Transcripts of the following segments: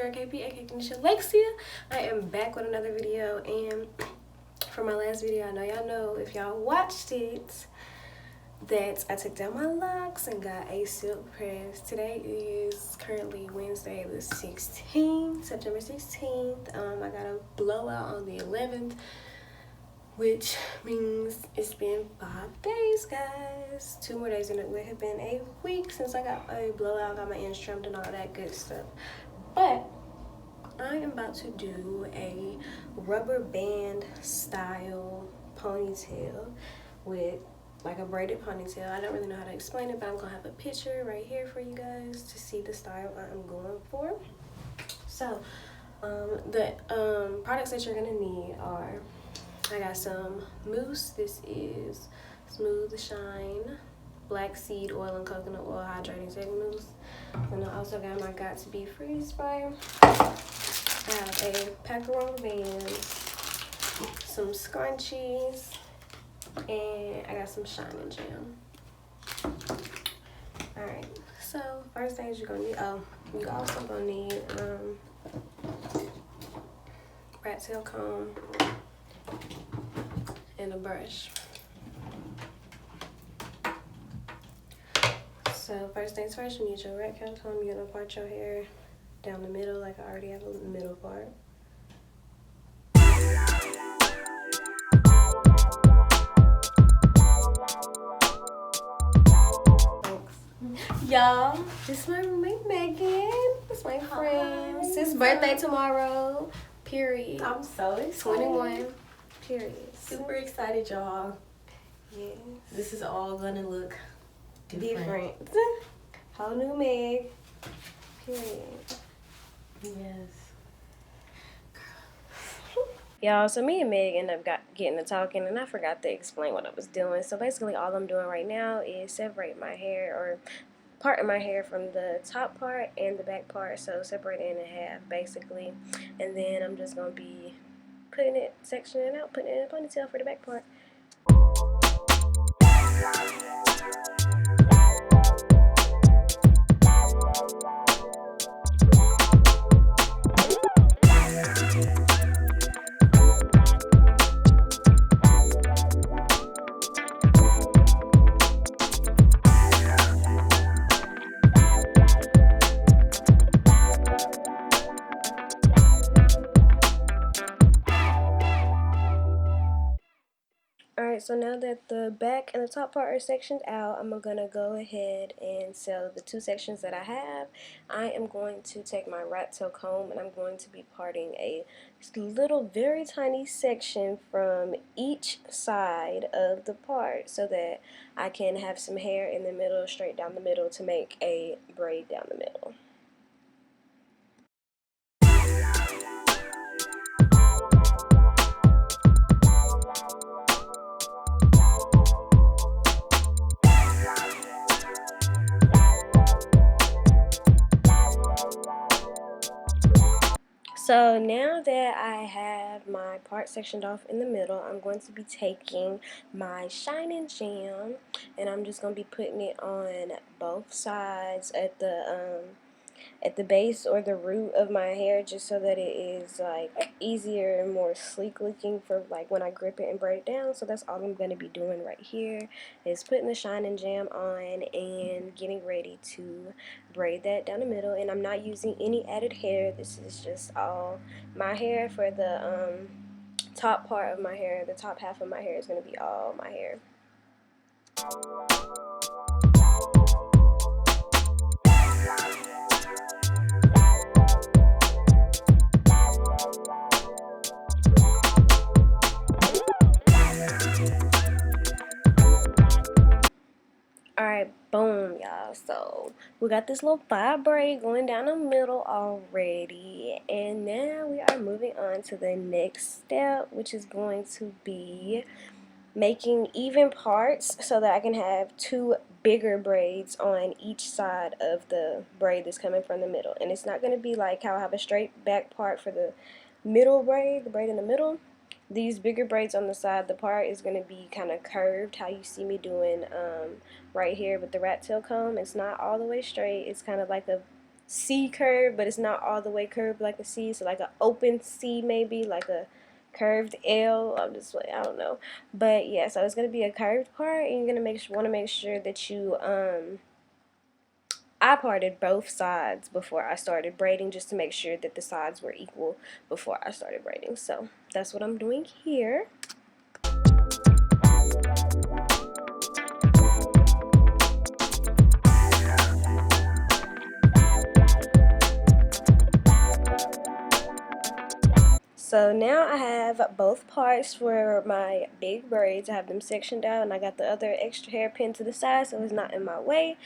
girl KP, aka Kanisha Lexia. I am back with another video, and for my last video, I know y'all know if y'all watched it that I took down my locks and got a silk press. Today is currently Wednesday the 16th, September 16th. I got a blowout on the 11th, which means it's been 5 days, guys. 2 more days and it would have been a week since I got a blowout, got my ends trimmed and all that good stuff. But I am about to do a rubber band style ponytail with like a braided ponytail. I don't really know how to explain it, but I'm gonna have a picture right here for you guys to see the style I'm going for. So the products that you're gonna need are, I got some mousse. This is Smooth Shine black seed oil and coconut oil hydrating setting mousse. And I also got my Got To Be Freeze spray. I have a pack of rubber bands, some scrunchies, and I got some Shining Jam. Alright, so first things you're gonna need, you also gonna need rat tail comb and a brush. So first things first, you need your rat tail comb. You're gonna part your hair down the middle like I already have a middle part. Y'all, this is my roommate Megan. This is my friend. It's his birthday tomorrow. Period. I'm so excited. 21. Period. Super excited, y'all. Yes. This is all gonna look different. Whole new Meg. Period. Yes. Y'all, so me and Meg ended up getting to talking, and I forgot to explain what I was doing. So basically all I'm doing right now is separate my hair, or part of my hair, from the top part and the back part. So separate it in half basically, and then I'm just gonna be putting it, sectioning it out, putting it in a ponytail for the back part. Alright, so now that the back and the top part are sectioned out, I'm gonna go ahead and sew the 2 sections that I have. I am going to take my rat tail comb and I'm going to be parting a little very tiny section from each side of the part so that I can have some hair in the middle, straight down the middle, to make a braid down the middle. So now that I have my part sectioned off in the middle, I'm going to be taking my Shining Jam and I'm just going to be putting it on both sides at the base or the root of my hair, just so that it is like easier and more sleek looking for like when I grip it and braid it down. So that's all I'm going to be doing right here, is putting the Shining Jam on and getting ready to braid that down the middle. And I'm not using any added hair. This is just all my hair. For the top part of my hair, the top half of my hair is going to be all my hair. Alright, boom, y'all. So we got this little 5 braid going down the middle already, and now we are moving on to the next step, which is going to be making even parts so that I can have 2 bigger braids on each side of the braid that's coming from the middle. And it's not going to be like how I have a straight back part for the middle braid, the braid in the middle. These bigger braids on the side, the part is going to be kind of curved, how you see me doing right here with the rat tail comb. It's not all the way straight. It's kind of like a C curve, but it's not all the way curved like a C. So like an open C, maybe like a curved L. I don't know. But yeah, so it's gonna be a curved part, and you're gonna want to make sure that you I parted both sides before I started braiding, just to make sure that the sides were equal before I started braiding. So that's what I'm doing here. So now I have both parts for my big braids. I have them sectioned out, and I got the other extra hair pinned to the side so it's not in my way.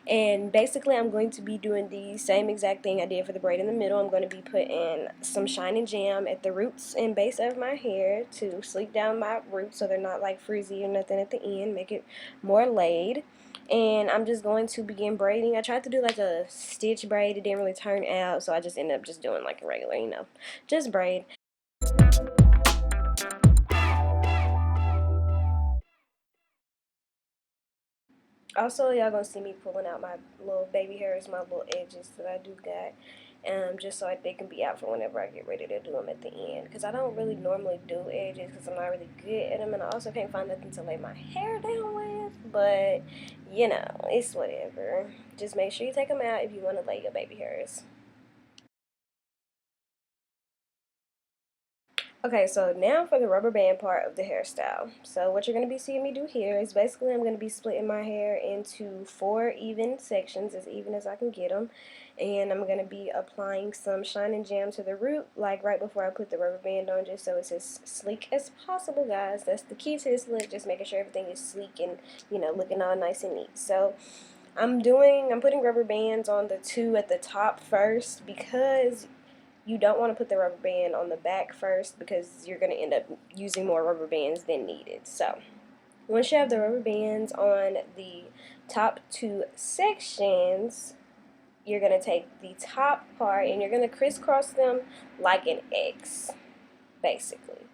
And basically I'm going to be doing the same exact thing I did for the braid in the middle. I'm going to be putting some shine jam at the roots and base of my hair to sleek down my roots so they're not like frizzy or nothing at the end, make it more laid. And I'm just going to begin braiding. I tried to do like a stitch braid, it didn't really turn out, so I just ended up just doing like a regular, just braid. Also, y'all gonna see me pulling out my little baby hairs, my little edges that I do got, just so they can be out for whenever I get ready to do them at the end. Because I don't really normally do edges because I'm not really good at them, and I also can't find nothing to lay my hair down with. But, it's whatever. Just make sure you take them out if you want to lay your baby hairs. Okay, so now for the rubber band part of the hairstyle. So what you're going to be seeing me do here is basically I'm going to be splitting my hair into 4 even sections, as even as I can get them. And I'm going to be applying some shine jam to the root, like right before I put the rubber band on, just so it's as sleek as possible, guys. That's the key to this look, just making sure everything is sleek and, looking all nice and neat. So I'm putting rubber bands on the 2 at the top first, because you don't want to put the rubber band on the back first, because you're going to end up using more rubber bands than needed. So once you have the rubber bands on the top 2 sections, you're going to take the top part and you're going to crisscross them like an X, basically.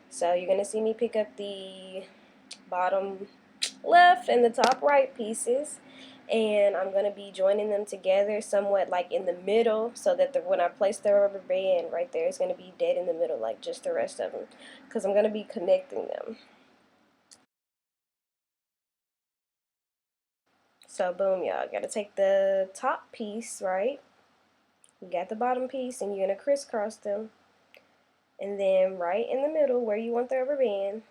So you're going to see me pick up the bottom left and the top right pieces, and I'm going to be joining them together somewhat like in the middle, so that when I place the rubber band right there, it's going to be dead in the middle like just the rest of them, because I'm going to be connecting them. So boom, y'all, got to take the top piece, right? You got the bottom piece, and you're going to crisscross them, and then right in the middle where you want the rubber band,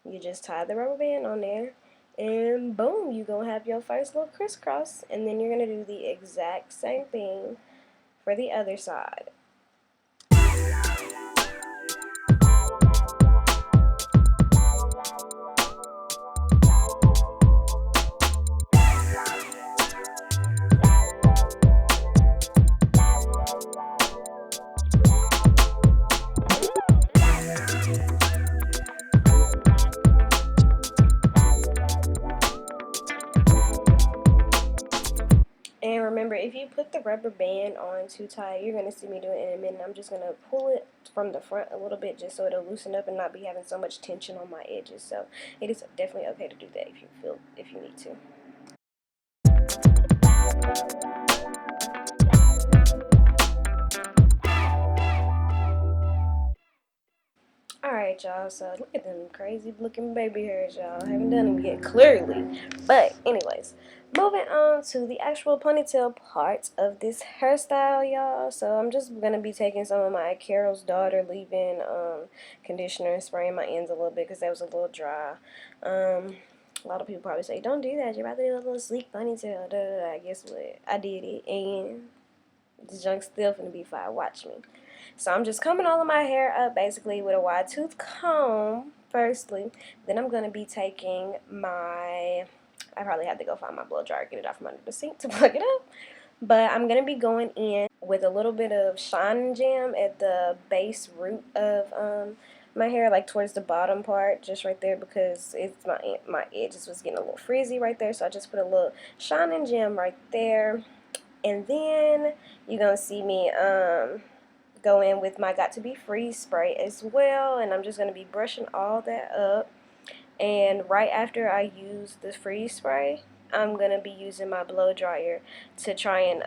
you just tie the rubber band on there, and boom, you're going to have your first little crisscross. And then you're going to do the exact same thing for the other side. And remember, if you put the rubber band on too tight, you're going to see me do it in a minute. I'm just going to pull it from the front a little bit, just so it'll loosen up and not be having so much tension on my edges. So it is definitely okay to do that if you need to. Alright, y'all, so look at them crazy looking baby hairs, y'all. I haven't done them yet, clearly. But, anyways, moving on to the actual ponytail part of this hairstyle, y'all. So I'm just going to be taking some of my Carol's Daughter leave-in conditioner and spraying my ends a little bit, because that was a little dry. A lot of people probably say, don't do that, you're about to do a little sleek ponytail. Guess what? I did it, and the junk's still finna be fire. Watch me. So I'm just combing all of my hair up basically with a wide tooth comb firstly. Then I'm going to be taking I probably have to go find my blow dryer, get it out from under the sink to plug it up. But I'm going to be going in with a little bit of shine jam at the base root of my hair, like towards the bottom part, just right there, because it's my edges was getting a little frizzy right there. So I just put a little shine jam right there. And then you're going to see me go in with my Got to Be Free spray as well, and I'm just going to be brushing all that up. And right after I use the freeze spray, I'm going to be using my blow dryer to try and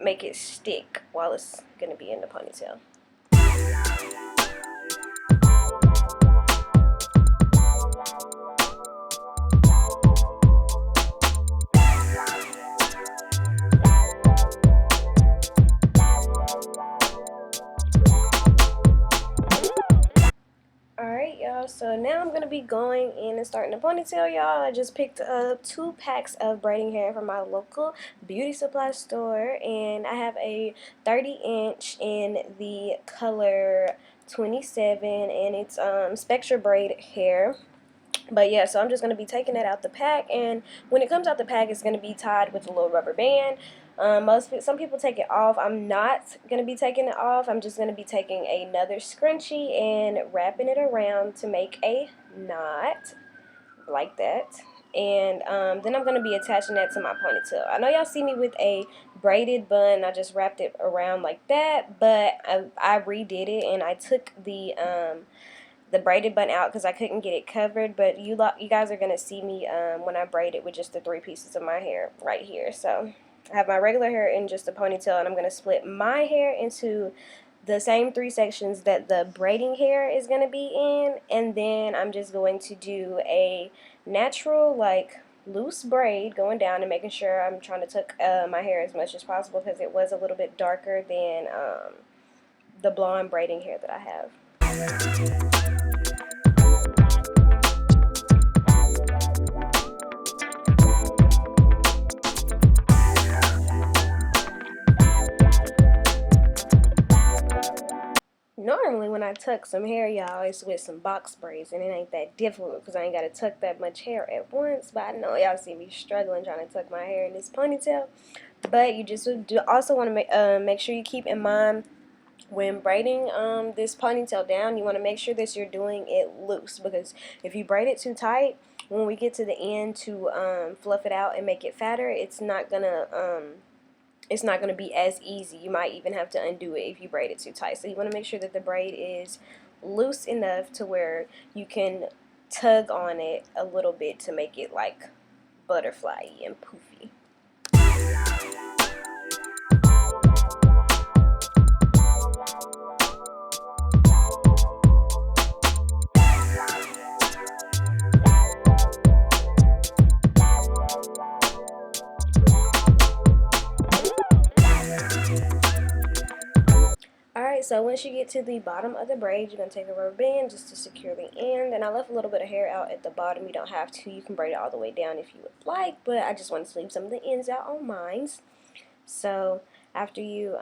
make it stick while it's gonna be in the ponytail. Alright, y'all, so now I'm going to be going in and starting the ponytail, y'all. I just picked up 2 packs of braiding hair from my local beauty supply store, and I have a 30-inch in the color 27, and it's Spectra braid hair. But yeah, so I'm just going to be taking that out the pack, and when it comes out the pack, it's going to be tied with a little rubber band. Some people take it off. I'm not going to be taking it off. I'm just going to be taking another scrunchie and wrapping it around to make a knot like that. And then I'm going to be attaching that to my ponytail. I know y'all see me with a braided bun. I just wrapped it around like that, but I redid it, and I took the braided bun out because I couldn't get it covered, but you guys are going to see me when I braid it with just the 3 pieces of my hair right here. So I have my regular hair in just a ponytail, and I'm going to split my hair into the same 3 sections that the braiding hair is going to be in, and then I'm just going to do a natural, like, loose braid going down and making sure I'm trying to tuck my hair as much as possible because it was a little bit darker than the blonde braiding hair that I have. Normally when I tuck some hair, y'all, it's with some box braids, and it ain't that difficult because I ain't got to tuck that much hair at once. But I know y'all see me struggling trying to tuck my hair in this ponytail. But you just also want to make sure you keep in mind when braiding this ponytail down, you want to make sure that you're doing it loose, because if you braid it too tight, when we get to the end to fluff it out and make it fatter, it's not gonna be as easy. You might even have to undo it if you braid it too tight. So you want to make sure that the braid is loose enough to where you can tug on it a little bit to make it like butterfly-y and poofy. Alright, so once you get to the bottom of the braid, you're going to take a rubber band just to secure the end. And I left a little bit of hair out at the bottom. You don't have to. You can braid it all the way down if you would like, but I just wanted to leave some of the ends out on mine. So after you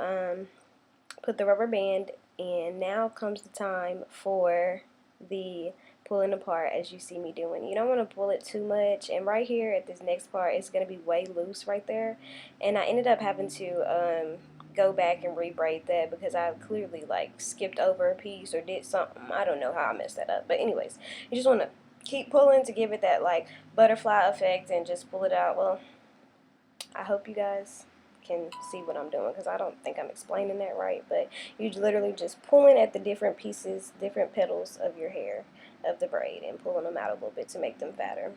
put the rubber band in, now comes the time for the pulling apart, as you see me doing. You don't want to pull it too much, and right here at this next part, it's going to be way loose right there, and I ended up having to go back and re-braid that because I clearly like skipped over a piece or did something. I don't know how I messed that up, but anyways, you just want to keep pulling to give it that like butterfly effect and just pull it out. Well, I hope you guys can see what I'm doing because I don't think I'm explaining that right, but you're literally just pulling at the different pieces, different petals of your hair, of the braid, and pulling them out a little bit to make them fatter.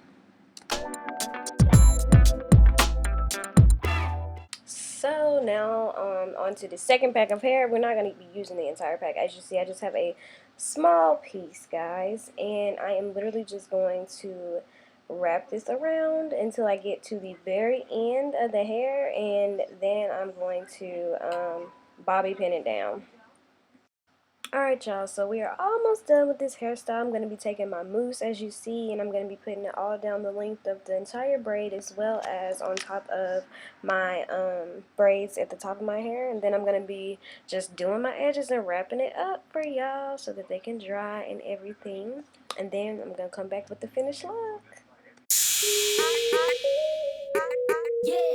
So now on to the second pack of hair. We're not going to be using the entire pack. As you see, I just have a small piece, guys, and I am literally just going to wrap this around until I get to the very end of the hair, and then I'm going to bobby pin it down. Alright, y'all, so we are almost done with this hairstyle. I'm going to be taking my mousse, as you see, and I'm going to be putting it all down the length of the entire braid, as well as on top of my braids at the top of my hair. And then I'm going to be just doing my edges and wrapping it up for y'all so that they can dry and everything. And then I'm going to come back with the finished look. Yeah.